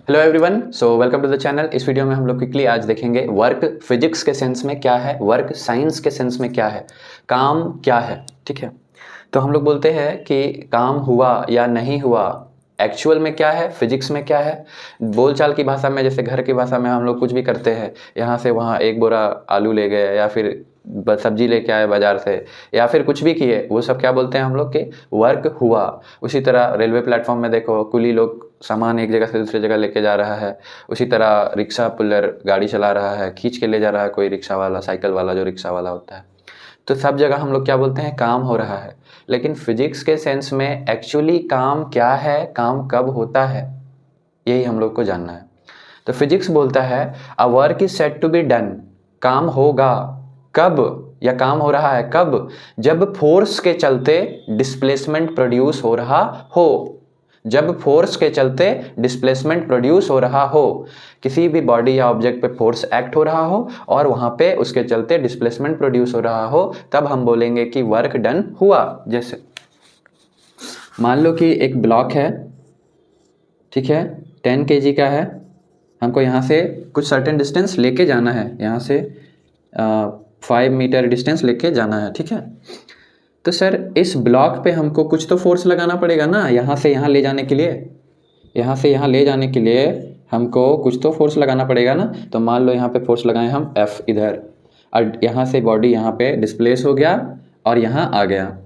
Hello everyone, so welcome to the channel. इस video में हम लोग क्विकली आज देखेंगे वर्क फिजिक्स के सेंस में क्या है, वर्क साइंस के सेंस में क्या है, काम क्या है। ठीक है, तो हम लोग बोलते हैं कि काम हुआ या नहीं हुआ, एक्चुअल में क्या है, फिजिक्स में क्या है। बोलचाल की भाषा में, जैसे घर की भाषा में हम लोग कुछ भी करते हैं, यहाँ से वहाँ एक बोरा आलू ले गए या फिर सब्जी लेके आए बाजार से या फिर कुछ भी किए, वो सब क्या बोलते हैं हम लोग कि वर्क हुआ। उसी तरह रेलवे प्लेटफॉर्म में देखो, कुली लोग सामान एक जगह से दूसरी जगह लेके जा रहा है। उसी तरह रिक्शा पुलर गाड़ी चला रहा है, खींच के ले जा रहा है कोई रिक्शा वाला, साइकिल वाला जो रिक्शा वाला होता है। तो सब जगह हम लोग क्या बोलते हैं, काम हो रहा है। लेकिन फिजिक्स के सेंस में एक्चुअली काम क्या है, काम कब होता है, यही हम लोग को जानना है। तो फिजिक्स बोलता है a work is said to be done, काम होगा कब, या काम हो रहा है कब, जब फोर्स के चलते डिस्प्लेसमेंट प्रोड्यूस हो रहा हो। जब फोर्स के चलते डिस्प्लेसमेंट प्रोड्यूस हो रहा हो, किसी भी बॉडी या ऑब्जेक्ट पे फोर्स एक्ट हो रहा हो और वहां पे उसके चलते डिस्प्लेसमेंट प्रोड्यूस हो रहा हो, तब हम बोलेंगे कि वर्क डन हुआ। जैसे मान लो कि एक ब्लॉक है, ठीक है, 10 kg का है, हमको यहाँ से कुछ सर्टेन डिस्टेंस लेके जाना है, यहाँ से 5 मीटर डिस्टेंस लेके जाना है। ठीक है, तो सर इस ब्लॉक पे हमको कुछ तो फोर्स लगाना पड़ेगा ना, यहाँ से यहाँ ले जाने के लिए, यहाँ से यहाँ ले जाने के लिए हमको कुछ तो फोर्स लगाना पड़ेगा ना। तो मान लो यहाँ पे फोर्स लगाएं हम F इधर, और यहाँ से बॉडी यहाँ पे डिस्प्लेस हो गया और यहाँ आ गया,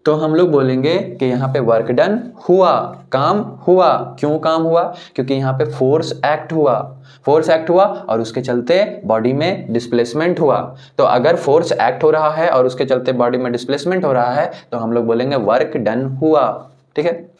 तो हम लोग बोलेंगे कि यहाँ पे वर्क डन हुआ, काम हुआ। क्यों काम हुआ? क्योंकि यहाँ पे फोर्स एक्ट हुआ, फोर्स एक्ट हुआ और उसके चलते बॉडी में डिस्प्लेसमेंट हुआ। तो अगर फोर्स एक्ट हो रहा है और उसके चलते बॉडी में डिस्प्लेसमेंट हो रहा है, तो हम लोग बोलेंगे वर्क डन हुआ। ठीक है,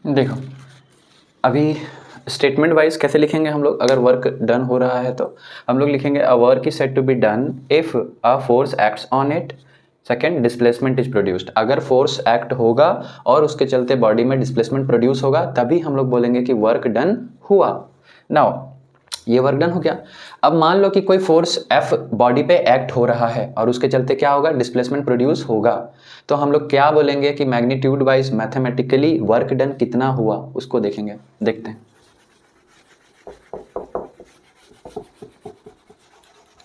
देखो अभी स्टेटमेंट वाइज कैसे लिखेंगे हम लोग। अगर वर्क डन हो रहा है तो हम लोग लिखेंगे a work is said to be done if a force acts on it, second displacement is produced. अगर फोर्स एक्ट होगा और उसके चलते बॉडी में डिस्प्लेसमेंट प्रोड्यूस होगा, तभी हम लोग बोलेंगे कि वर्क डन हुआ। नाउ ये वर्क डन हो गया। अब मान लो कि कोई फोर्स F बॉडी पे एक्ट हो रहा है और उसके चलते क्या होगा, डिस्प्लेसमेंट प्रोड्यूस होगा। तो हम लोग क्या बोलेंगे कि magnitude wise mathematically work done कितना हुआ, उसको देखेंगे, देखते हैं।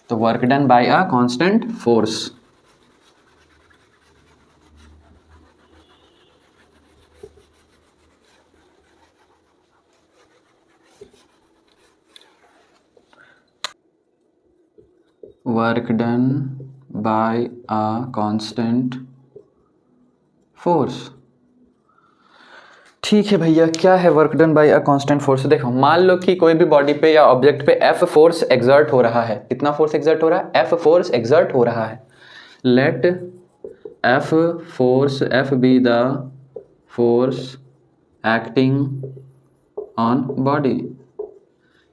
तो work done by a constant force, work done by a constant force. ठीक है भैया, क्या है work done by a constant force? देखो मान लो कि कोई भी बॉडी पे या ऑब्जेक्ट पे F फोर्स एक्सर्ट हो रहा है। कितना फोर्स एक्सर्ट हो रहा है? F फोर्स एक्सर्ट हो रहा है। Let F force, F be the force acting on body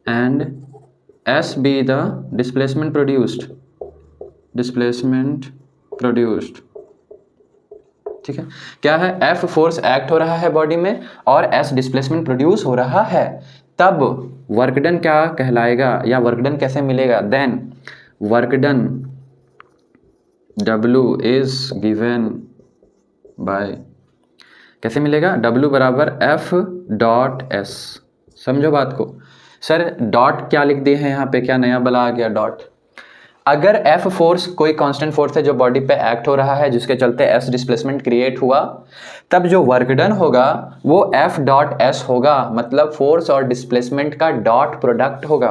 and S be the displacement produced, displacement produced. ठीक है, क्या है, F फोर्स एक्ट हो रहा है बॉडी में और S डिस्प्लेसमेंट प्रोड्यूस हो रहा है, तब वर्क डन क्या कहलाएगा या वर्क डन कैसे मिलेगा? Then work done W is given by, कैसे मिलेगा? W बराबर F डॉट S। समझो बात को। सर डॉट क्या लिख दिए हैं यहाँ पे, क्या नया बला आ गया डॉट? अगर F फोर्स कोई कांस्टेंट फोर्स है जो बॉडी पे एक्ट हो रहा है, जिसके चलते S डिस्प्लेसमेंट क्रिएट हुआ, तब जो वर्क डन होगा वो F डॉट S होगा, मतलब फोर्स और डिस्प्लेसमेंट का डॉट प्रोडक्ट होगा।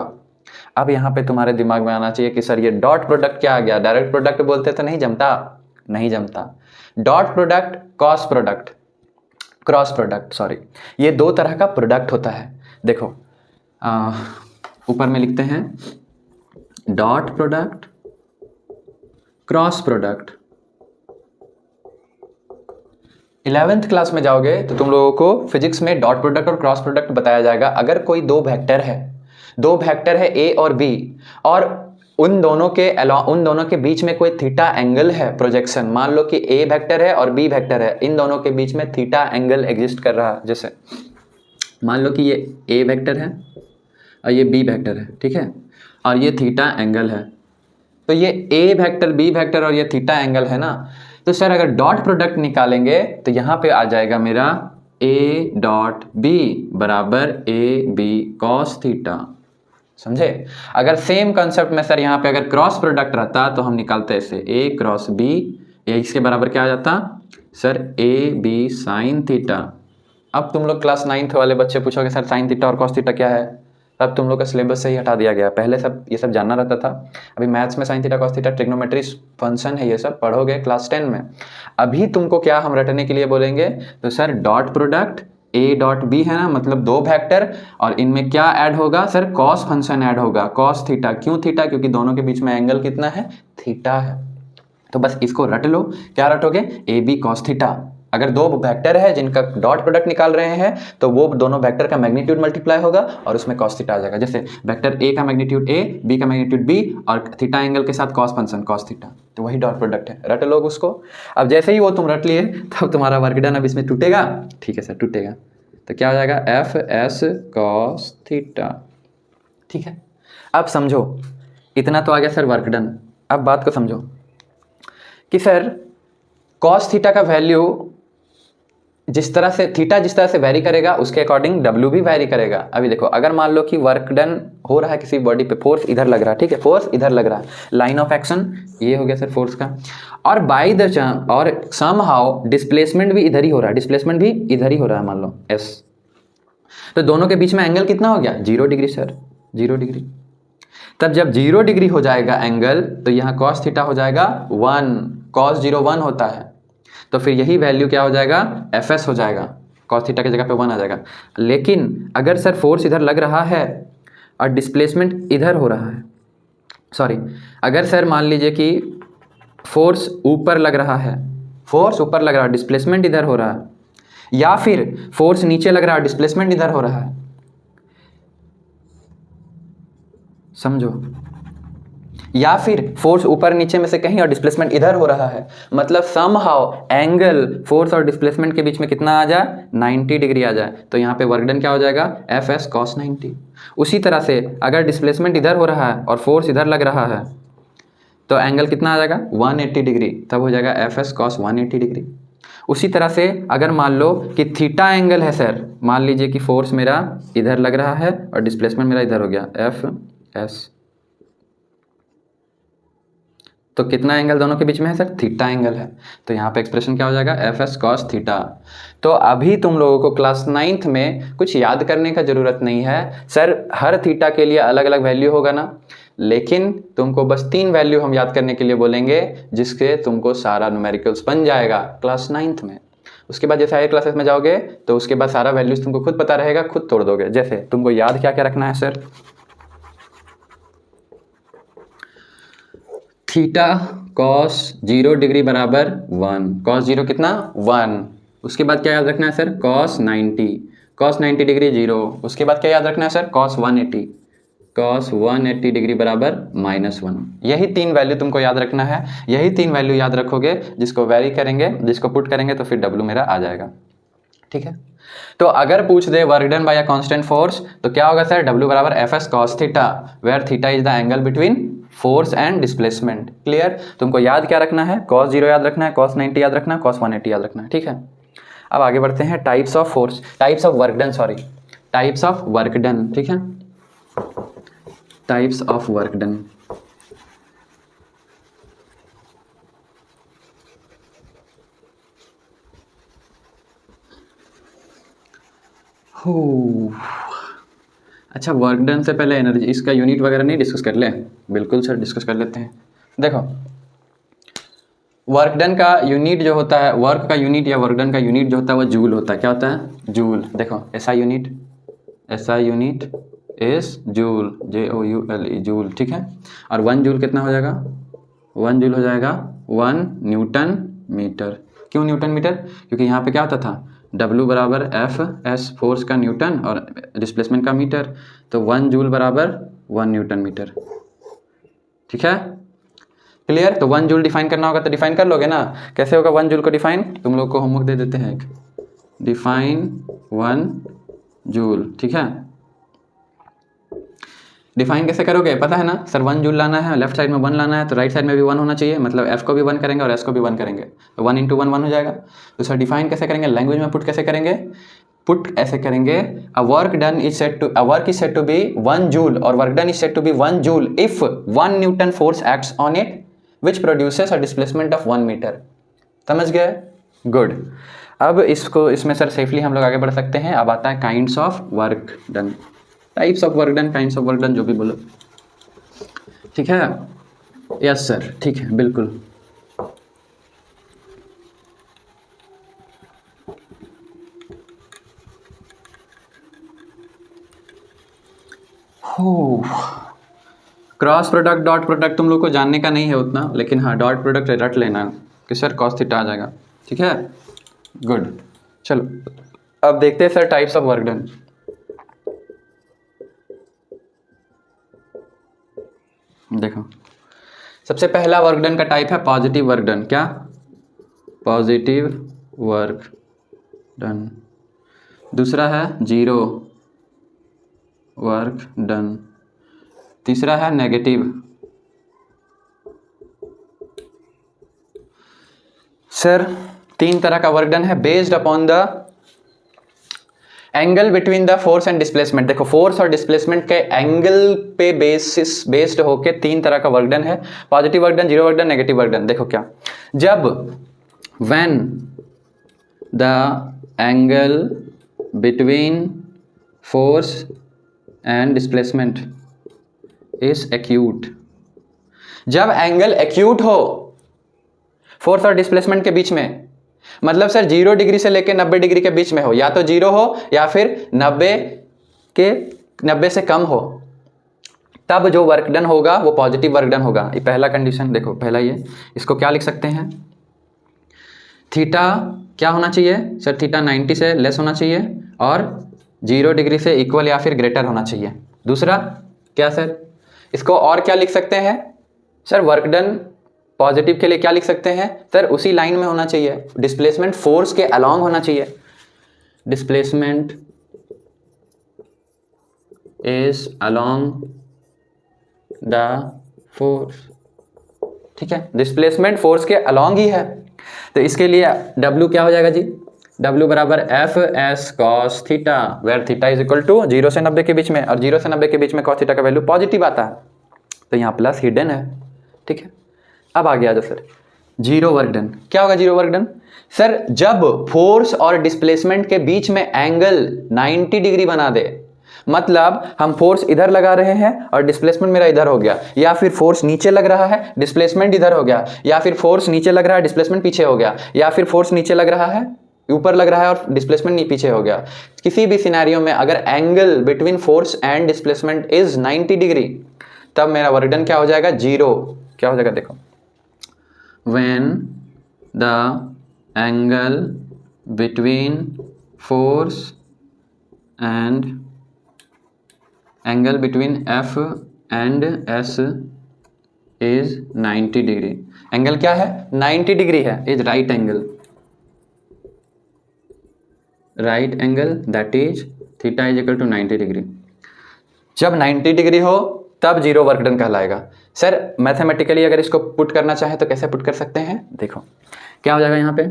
अब यहाँ पे तुम्हारे दिमाग में आना चाहिए कि सर ये डॉट प्रोडक्ट क्या आ गया, डायरेक्ट प्रोडक्ट बोलते तो नहीं जमता, नहीं जमता। Dot product, cross product, cross product sorry, ये दो तरह का प्रोडक्ट होता है। देखो ऊपर में लिखते हैं dot product, cross product. 11th class में जाओगे तो तुम लोगों को फिजिक्स में डॉट प्रोडक्ट और क्रॉस प्रोडक्ट बताया जाएगा। अगर कोई दो वेक्टर है, दो वेक्टर है ए और बी, और उन दोनों के बीच में कोई थीटा एंगल है प्रोजेक्शन। मान लो कि ए वेक्टर है और बी वेक्टर है, इन दोनों के बीच में थीटा एंगल एग्जिस्ट कर रहा है। जैसे मान लो कि ये ए वेक्टर है और ये बी वेक्टर है, ठीक है, और ये थीटा एंगल है। तो ये ए वेक्टर, बी वेक्टर और ये थीटा एंगल है ना, तो सर अगर डॉट प्रोडक्ट निकालेंगे तो यहाँ पे आ जाएगा मेरा ए डॉट बी बराबर ए बी कॉस थीटा। समझे? अगर सेम कंसेप्ट में सर यहाँ पे अगर क्रॉस प्रोडक्ट रहता तो हम निकालते ऐसे ए क्रॉस बी, या इसके बराबर क्या आ जाता sir A B sine theta. अब तुम लोग क्लास 9th वाले बच्चे पूछोगे सर साइन थीटा और कॉस थीटा क्या है, तब तुम लोग का सिलेबस से ही हटा दिया गया। पहले सब ये सब जानना रहता था। अभी मैथ्स में sine theta cos theta trigonometry function है, ये सब पढ़ोगे क्लास 10 में। अभी तुमको क्या हम रटने के लिए बोलेंगे, तो sir dot product A dot B है ना, मतलब दो वेक्टर, और इनमें क्या ऐड होगा सर, कॉस फंक्शन ऐड होगा, कॉस थीटा। क्यों थीटा? क्योंकि दोनों के बीच में एंगल कितना है, थीटा है। तो बस इसको रट लो। क्या रटोगे? A B cos theta. अगर दो वेक्टर है जिनका डॉट प्रोडक्ट निकाल रहे हैं तो वो दोनों वेक्टर का मैग्नीट्यूड मल्टीप्लाई होगा और उसमें कॉस थीटा आ जाएगा। जैसे वेक्टर ए का मैग्नीट्यूड ए, बी का मैग्नीट्यूड बी, और थीटा एंगल के साथ कॉस फंक्शन कॉस थीटा, तो वही डॉट प्रोडक्ट है। रट लो उसको। अब जैसे ही वो तुम रट लिए तब तुम्हारा वर्क डन अब इसमें टूटेगा। ठीक है सर, टूटेगा तो क्या हो जाएगा, एफ एस कॉस थीटा। ठीक है, अब समझो, इतना तो आ गया सर वर्क डन। अब बात को समझो कि सर कॉस थीटा का वैल्यू जिस तरह से वैरी करेगा उसके अकॉर्डिंग डब्ल्यू भी वैरी करेगा। अभी देखो, अगर मान लो कि वर्क डन हो रहा है किसी बॉडी पे, फोर्स इधर लग रहा है, ठीक है, फोर्स इधर लग रहा है, लाइन ऑफ एक्शन ये हो गया सर फोर्स का, और बाय द चांस और समहाउ डिस्प्लेसमेंट भी इधर ही हो रहा है, डिस्प्लेसमेंट भी इधर ही हो रहा है, मान लो एस, तो दोनों के बीच में एंगल कितना हो गया, 0 डिग्री सर, 0 डिग्री। तब जब 0 डिग्री हो जाएगा एंगल तो यहाँ कॉस थीटा हो जाएगा 1, कॉस 0 1 होता है, तो फिर यही वैल्यू क्या हो जाएगा, एफ एस हो जाएगा, कॉस थीटा की जगह पे 1 आ जाएगा। लेकिन अगर सर फोर्स इधर लग रहा है और डिस्प्लेसमेंट इधर हो रहा है, सॉरी, अगर सर मान लीजिए कि फोर्स ऊपर लग रहा है, फोर्स ऊपर लग रहा है, डिस्प्लेसमेंट इधर हो रहा है, या फिर फोर्स नीचे लग रहा है, डिस्प्लेसमेंट इधर हो रहा है, समझो, या फिर फोर्स ऊपर नीचे में से कहीं और डिस्प्लेसमेंट इधर हो रहा है, मतलब समहाउ एंगल फोर्स और डिस्प्लेसमेंट के बीच में कितना आ जाए, 90 डिग्री आ जाए, तो यहाँ पे वर्क डन क्या हो जाएगा, एफ एस कॉस 90। उसी तरह से अगर डिस्प्लेसमेंट इधर हो रहा है और फोर्स इधर लग रहा है तो एंगल कितना आ जाएगा, 180 डिग्री, तब हो जाएगा एफ एस कॉस 180 डिग्री। उसी तरह से अगर मान लो कि थीटा एंगल है सर, मान लीजिए कि फोर्स मेरा इधर लग रहा है और डिस्प्लेसमेंट मेरा इधर हो गया, एफ एस, तो कितना एंगल दोनों के बीच में है सर, थीटा एंगल है, तो यहाँ पे एक्सप्रेशन क्या हो जाएगा, एफ एस कॉस थीटा। तो अभी तुम लोगों को क्लास 9th में कुछ याद करने का ज़रूरत नहीं है सर, हर थीटा के लिए अलग अलग वैल्यू होगा ना, लेकिन तुमको बस 3 वैल्यू हम याद करने के लिए बोलेंगे जिसके तुमको सारा न्यूमेरिकल्स बन जाएगा क्लास 9th में। उसके बाद जैसे हायर क्लासेस में जाओगे तो उसके बाद सारा वैल्यूज तुमको खुद पता रहेगा, खुद तोड़ दोगे। जैसे तुमको याद क्या क्या रखना है सर, थीटा कॉस 0 डिग्री बराबर 1, कॉस 0 कितना 1, उसके बाद क्या याद रखना है सर, कॉस 90, कॉस 90 डिग्री 0, उसके बाद क्या याद रखना है सर, कॉस 180, कॉस 180 डिग्री बराबर -1। यही 3 वैल्यू तुमको याद रखना है, यही 3 वैल्यू याद रखोगे, जिसको वेरी करेंगे, जिसको पुट करेंगे तो फिर डब्ल्यू मेरा आ जाएगा। ठीक है, तो अगर पूछ दे work done by a constant force तो क्या होगा सर, डब्ल्यू बराबर F S cos theta, where theta is the angle between force and displacement. Clear? तुमको याद क्या रखना है, cos 0 याद रखना है, cos 90 याद रखना है, cos 180 याद रखना है। ठीक है, अब आगे बढ़ते हैं, types of force, types of work done, sorry, types of work done. ठीक है, टाइप्स ऑफ वर्क डन। अच्छा, वर्क डन से पहले एनर्जी, इसका यूनिट वगैरह नहीं डिस्कस कर ले? बिल्कुल सर, डिस्कस कर लेते हैं। देखो, वर्क डन का यूनिट जो होता है, वर्क का यूनिट या वर्क डन का यूनिट जो होता है वो जूल होता है। क्या होता है, जूल। देखो, SI unit is joule, JOULE, joule. ठीक है, और 1 जूल कितना हो जाएगा, 1 जूल हो जाएगा 1 न्यूटन मीटर। क्यों न्यूटन मीटर? क्योंकि यहाँ पे क्या होता था, W बराबर एफ एस फोर्स का न्यूटन और डिस्प्लेसमेंट का मीटर, तो 1 जूल बराबर 1 न्यूटन मीटर। ठीक है, क्लियर। तो 1 जूल डिफाइन करना होगा तो डिफाइन कर लोगे ना। कैसे होगा 1 जूल को डिफाइन, तुम लोग को होमवर्क दे देते हैं एक, डिफाइन 1 जूल। ठीक है, डिफाइन कैसे करोगे पता है ना सर, 1 जूल लाना है, लेफ्ट साइड में 1 लाना है, तो राइट साइड में भी 1 होना चाहिए, मतलब एफ को भी 1 करेंगे और एस को भी 1 करेंगे, तो 1 × 1 1 हो जाएगा। तो सर डिफाइन कैसे करेंगे, लैंग्वेज में पुट कैसे करेंगे, पुट ऐसे करेंगे, a work is set to be 1 joule और work done is set to be 1 joule if 1 newton force acts on it which produces a displacement of 1 metre. समझ गए, गुड। अब इसको इसमें सर सेफली हम लोग आगे बढ़ सकते हैं। अब आता है kinds of work done, types of work done, kinds of work done, जो भी बोलो। ठीक है, यस सर, ठीक है, बिल्कुल। हो क्रॉस प्रोडक्ट डॉट प्रोडक्ट तुम लोग को जानने का नहीं है उतना, लेकिन हाँ डॉट प्रोडक्ट रट लेना कि सर कॉस थीटा आ जाएगा। ठीक है, गुड। चलो अब देखते हैं sir types of work done. देखो सबसे पहला वर्क डन का टाइप है पॉजिटिव वर्क डन। क्या, पॉजिटिव वर्क डन। दूसरा है जीरो वर्क डन। तीसरा है नेगेटिव। सर 3 तरह का वर्क डन है based upon the angle between the force and displacement. देखो फोर्स और डिस्प्लेसमेंट के एंगल पे बेस्ड होके 3 तरह का वर्क डन है, positive work done, zero work done, negative work done. देखो क्या, जब when the angle between force and displacement is acute, जब एंगल एक्यूट हो फोर्स और डिस्प्लेसमेंट के बीच में, मतलब सर 0 डिग्री से लेकर 90 डिग्री के बीच में हो, या तो 0 हो या फिर 90 से कम हो, तब जो वर्क डन होगा वो पॉजिटिव वर्क डन होगा। ये पहला कंडीशन। देखो पहला ये, इसको क्या लिख सकते हैं, थीटा क्या होना चाहिए सर, थीटा 90 से लेस होना चाहिए और 0 डिग्री से इक्वल या फिर ग्रेटर होना चाहिए। दूसरा क्या सर, इसको और क्या लिख सकते हैं सर, वर्क डन पॉजिटिव के लिए क्या लिख सकते हैं सर, उसी लाइन में होना चाहिए, डिस्प्लेसमेंट फोर्स के अलोंग होना चाहिए, displacement is along the force. ठीक है, डिस्प्लेसमेंट फोर्स के अलोंग ही है, तो इसके लिए W क्या हो जाएगा जी, W बराबर F S cos theta, where theta is equal to 0 से 90 के बीच में, और 0 से 90 के बीच में कॉस थीटा का वैल्यू पॉजिटिव आता है, तो यहाँ प्लस हिडन है। ठीक है, अब आ गया जो सर जीरो वर्क डन। क्या होगा जीरो वर्क डन सर, जब फोर्स और डिस्प्लेसमेंट के बीच में एंगल 90 डिग्री बना दे, मतलब हम फोर्स इधर लगा रहे हैं और डिस्प्लेसमेंट मेरा इधर हो गया, या फिर फोर्स नीचे लग रहा है डिस्प्लेसमेंट इधर हो गया, या फिर फोर्स नीचे लग रहा है डिस्प्लेसमेंट पीछे हो गया, या फिर फोर्स नीचे लग रहा है ऊपर लग रहा है और डिस्प्लेसमेंट पीछे हो गया। किसी भी सिनेरियो में अगर angle between force and displacement is 90 degree, तब मेरा वर्क डन क्या हो जाएगा, जीरो। क्या हो जाएगा देखो, when the angle between force and angle between F and S is 90 degree। Angle क्या है, 90 डिग्री है, is right angle, right angle that is theta is equal to 90 degree. जब 90 डिग्री हो तब जीरो वर्क डन कहलाएगा। Sir mathematically अगर इसको put करना चाहे तो कैसे पुट कर सकते हैं, देखो क्या हो जाएगा यहाँ पे,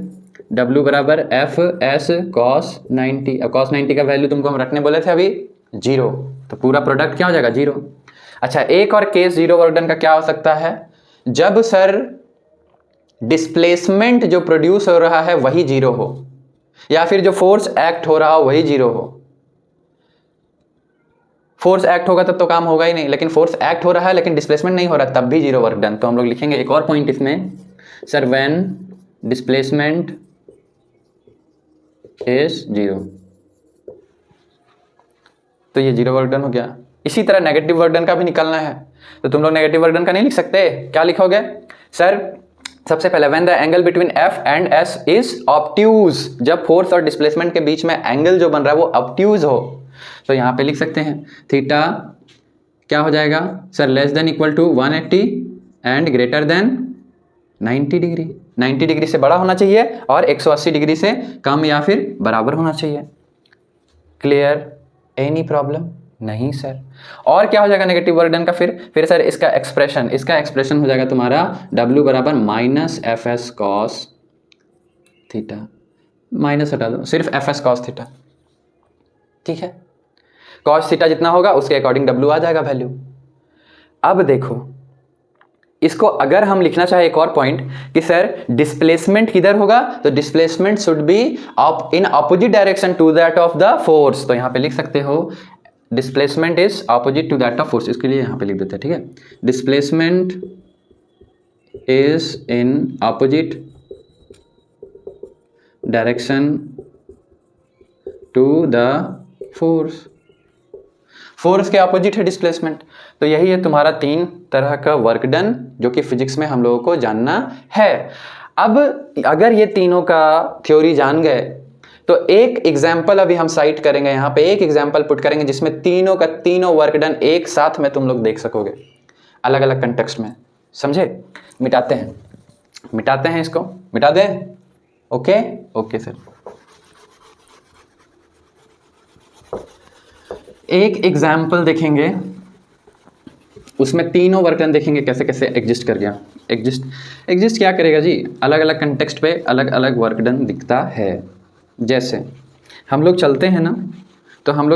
W बराबर एफ एस कॉस 90, कॉस 90 का वैल्यू तुमको हम रखने बोले थे अभी 0, तो पूरा प्रोडक्ट क्या हो जाएगा 0। अच्छा, एक और केस जीरो वर्क डन का क्या हो सकता है, जब सर डिस्प्लेसमेंट जो प्रोड्यूस हो रहा है वही 0 हो, या फिर जो फोर्स एक्ट हो रहा हो वही 0 हो। फोर्स एक्ट होगा तब तो काम होगा ही नहीं, लेकिन फोर्स एक्ट हो रहा है लेकिन डिस्प्लेसमेंट नहीं हो रहा, तब भी जीरो वर्क डन। तो हम लोग लिखेंगे एक और पॉइंट इसमें, सर व्हेन डिस्प्लेसमेंट इज 0, तो ये जीरो वर्क डन हो गया। इसी तरह नेगेटिव वर्क डन का भी निकालना है, तो तुम लोग नेगेटिव वर्क डन का नहीं लिख सकते, क्या लिखोगे सर, सबसे पहले when the angle between F and S is obtuse, जब फोर्स और डिस्प्लेसमेंट के बीच में एंगल जो बन रहा है वो ऑब्ट्यूज हो, तो यहाँ पे लिख सकते हैं थीटा क्या हो जाएगा sir, less than equal to 180 and greater than 90 degree. 90 degree से बड़ा होना चाहिए और 180 डिग्री से कम या फिर बराबर होना चाहिए। क्लियर? Any problem? नहीं सर। और क्या हो जाएगा नेगेटिव वर्क डन का? फिर सर इसका एक्सप्रेशन हो जाएगा तुम्हारा W बराबर minus F S cos theta, minus हटा दो, सिर्फ एफ एस कॉस थीटा, ठीक है। कॉस थीटा जितना होगा उसके अकॉर्डिंग W आ जाएगा वैल्यू। अब देखो इसको अगर हम लिखना चाहे एक और पॉइंट कि सर डिस्प्लेसमेंट किधर होगा, तो displacement should be in opposite direction to that of the force, तो यहां पे लिख सकते हो displacement is opposite to that of force. इसके लिए यहां पे लिख देते हैं, ठीक है। Displacement is in opposite direction to the force, force के ऑपोजिट है डिस्प्लेसमेंट। तो यही है तुम्हारा 3 तरह का वर्क डन जो कि फिजिक्स में हम लोगों को जानना है। अब अगर ये तीनों का थ्योरी जान गए तो एक एग्जाम्पल अभी हम साइट करेंगे, यहाँ पे एक एग्जाम्पल पुट करेंगे जिसमें तीनों का तीनों वर्क डन एक साथ में तुम लोग देख सकोगे अलग अलग कंटेक्स्ट में। समझे? मिटाते हैं इसको, मिटा दें? Okay okay sir. एक एग्जाम्पल देखेंगे, उसमें तीनों वर्क डन देखेंगे कैसे कैसे एग्जिस्ट कर गया। एग्जिस्ट क्या करेगा जी, अलग अलग कंटेक्स्ट पे अलग अलग वर्क डन दिखता है। जैसे हम लोग चलते हैं ना, तो हम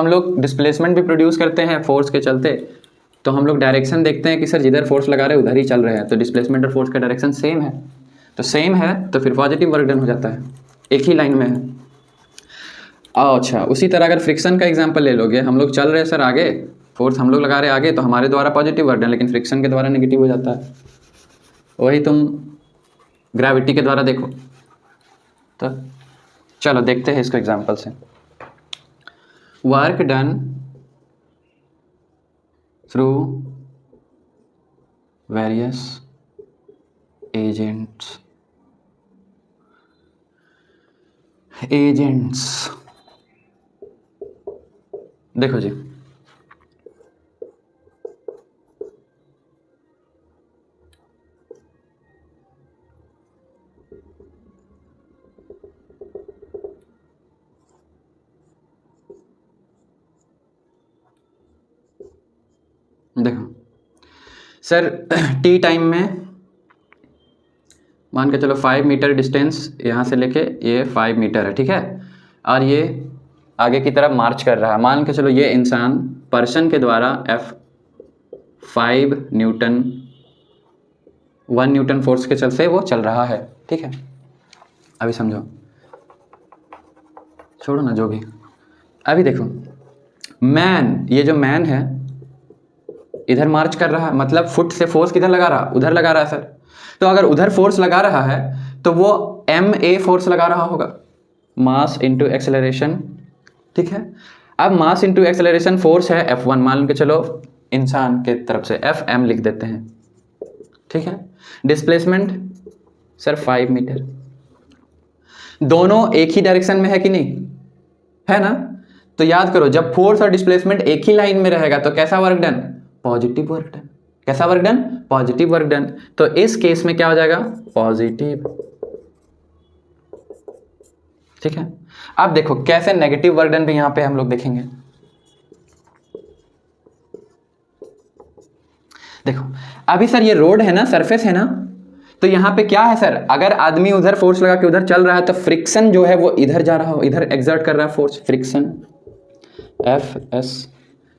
लोग डिस्प्लेसमेंट भी प्रोड्यूस करते हैं फोर्स के चलते, तो हम लोग डायरेक्शन देखते हैं कि सर जिधर फोर्स लगा रहे हैं उधर ही चल रहे हैं, तो डिस्प्लेसमेंट और फोर्स का डायरेक्शन सेम है, तो फिर पॉजिटिव वर्क डन हो जाता है, एक ही लाइन में है। अच्छा, उसी तरह अगर फ्रिक्शन का एग्जांपल ले लोगे, हम लोग चल रहे हैं सर आगे, फोर्स हम लोग लगा रहे हैं आगे, तो हमारे द्वारा पॉजिटिव वर्क डन, लेकिन फ्रिक्शन के द्वारा नेगेटिव हो जाता है। वही तुम ग्रेविटी के द्वारा देखो। तो चलो देखते हैं इसको एग्जांपल से। Work done through various agents देखो जी, देखो सर टी टाइम में मान के चलो 5 मीटर डिस्टेंस यहाँ से लेके ये 5 मीटर है, ठीक है, और ये आगे की तरफ मार्च कर रहा है। मान के चलो ये इंसान पर्सन के द्वारा F5 न्यूटन 1 न्यूटन फोर्स के चलते वो चल रहा है, ठीक है। अभी समझो, छोड़ो ना जो भी, अभी देखो मैन, ये जो मैन है इधर मार्च कर रहा है, मतलब फुट से फोर्स किधर लगा रहा, उधर लगा रहा है सर। तो अगर उधर फोर्स लगा रहा है तो वो ma फोर्स लगा रहा होगा, मास इंटू एक्सेलरेशन, ठीक है। अब मास इंटू एक्सेलरेशन फोर्स है F1, मान के चलो इंसान के तरफ से Fm लिख देते हैं, ठीक है। डिस्प्लेसमेंट सर 5 मीटर, दोनों एक ही डायरेक्शन में है कि नहीं, है ना। तो याद करो, जब फोर्स और डिस्प्लेसमेंट एक ही लाइन में रहेगा तो कैसा work done, positive work done. कैसा work done, positive work done. तो इस केस में क्या हो जाएगा, पॉजिटिव, ठीक है। अब देखो कैसे नेगेटिव वर्क डन भी यहां पे हम लोग देखेंगे। देखो अभी सर ये रोड है ना, सरफेस है ना, तो यहां पे क्या है सर, अगर आदमी उधर फोर्स लगा के उधर चल रहा है तो फ्रिक्शन जो है वो इधर जा रहा हो, इधर एक्सर्ट कर रहा है फोर्स, फ्रिक्शन Fs,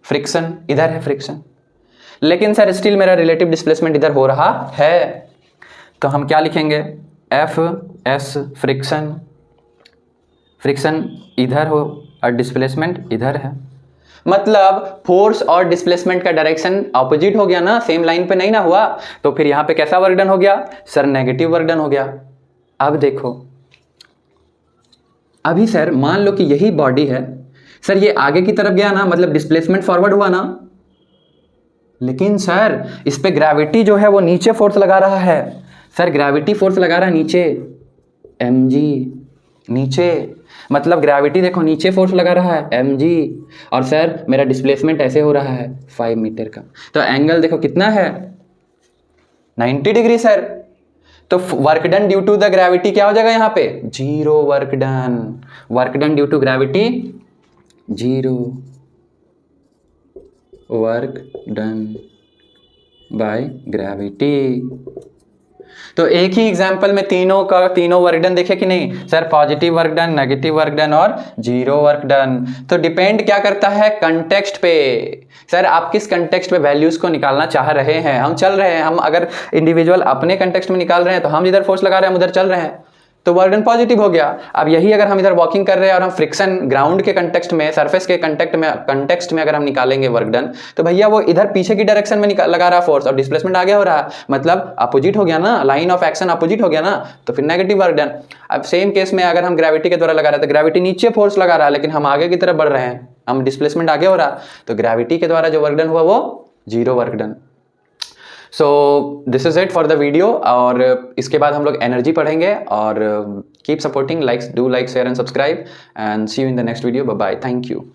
फ्रिक्शन इधर है फ्रिक्शन, लेकिन सर स्टिल मेरा रिलेटिव डिस्प्लेसमेंट इधर हो रहा है, तो हम क्या लिखेंगे, Fs फ्रिक्शन, फ्रिक्शन इधर हो और डिस्प्लेसमेंट इधर है, मतलब फोर्स और डिस्प्लेसमेंट का डायरेक्शन ऑपोजिट हो गया ना, सेम लाइन पे नहीं ना हुआ, तो फिर यहां पे कैसा वर्क डन हो गया सर, नेगेटिव वर्क डन हो गया। अब देखो, अभी सर मान लो कि यही बॉडी है सर, ये आगे की तरफ गया ना, मतलब डिस्प्लेसमेंट फॉरवर्ड हुआ ना, लेकिन सर इस पे ग्रेविटी जो है वो नीचे फोर्स लगा रहा है। सर ग्रेविटी फोर्स लगा रहा है नीचे, mg नीचे, मतलब ग्रेविटी देखो नीचे फोर्स लगा रहा है mg, और सर मेरा डिस्प्लेसमेंट ऐसे हो रहा है 5 मीटर का, तो एंगल देखो कितना है 90 डिग्री सर। तो work done due to the gravity क्या हो जाएगा यहाँ पे, 0 work done. Work done due to gravity 0 work done by gravity. तो एक ही एग्जाम्पल में तीनों वर्क डन देखे कि नहीं sir, positive work done, negative work done और 0 वर्क डन। तो डिपेंड क्या करता है, कंटेक्स्ट पे। सर आप किस कंटेक्स्ट पे वैल्यूज को निकालना चाह रहे हैं, हम चल रहे हैं, हम अगर इंडिविजुअल अपने कंटेक्स्ट में निकाल रहे हैं तो हम जिधर फोर्स लगा रहे हैं हम उधर चल रहे हैं, तो वर्क डन पॉजिटिव हो गया। अब यही अगर हम इधर वॉकिंग कर रहे हैं और हम फ्रिक्शन ग्राउंड के कंटेक्स्ट में, सरफेस के कंटेक्स्ट में अगर हम निकालेंगे वर्क डन, तो भैया वो इधर पीछे की डायरेक्शन में लगा रहा फोर्स और डिस्प्लेसमेंट आगे हो रहा, मतलब अपोजिट हो गया ना, लाइन ऑफ एक्शन अपोजिट हो गया ना, तो फिर नेगेटिव वर्क डन। अब सेम केस में अगर हम ग्रेविटी के द्वारा लगा रहे हैं तो ग्रेविटी नीचे फोर्स लगा रहा है लेकिन हम आगे की तरफ बढ़ रहे हैं, हम डिस्प्लेसमेंट आगे हो रहा, तो ग्रेविटी के द्वारा जो वर्क डन हुआ वो 0 work done. So this is it for the video, और इसके बाद हम लोग एनर्जी पढ़ेंगे। और keep supporting, do like share and subscribe, and see you in the next video. Bye bye, thank you.